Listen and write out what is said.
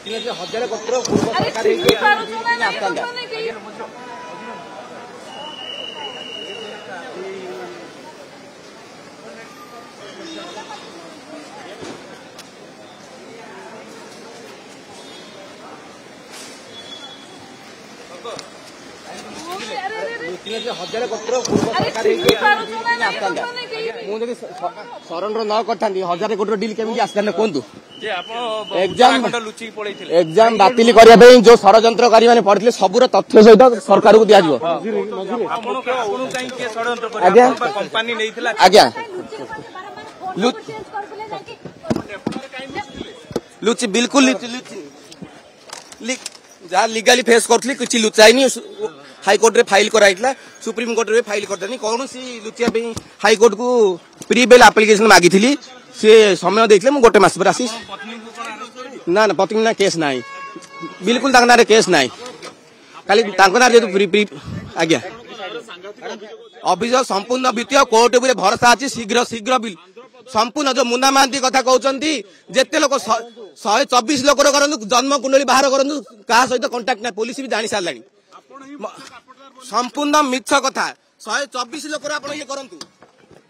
हजार कोटी पूर्व सरकार हजार कोटी पूर्व सरकार मुझे सरेंडर न करता हजार कोटी डिल केमी आसता कहतु एग्जाम बातिल करने जो षड्यंत्रकारी मैंने पढ़ते सबूर तथ्य सहित सरकार को दिज्व आज्ञा लुचि बिल्कुल जहाँ लीगाली फेस करी किसी लुचाई हाईकोर्ट रे फाइल कराइला सुप्रीम कोर्ट रे फाइल करता कौन सी लुचिया हाईकोर्ट को प्री बेल एप्लिकेशन मागी थी सी समय देते मुझे गोटे मस पर आसी ना पत्नी ना केस ना बिल्कुल ना केस ना खाली ना आज्ञा अभियोग संपूर्ण वित्तीय कोर्ट उपरे भरोसा अच्छी शीघ्र शीघ्र बिल संपूर्ण जो मुन्ना महांती कथा कहते जिते लोक 124 लोक जन्म कुंडली बाहर करूँ क्या सहित कंटाक्ट ना पुलिस भी जानी सारे संपूर्ण मिछ कथा 124 लोक ये करूँ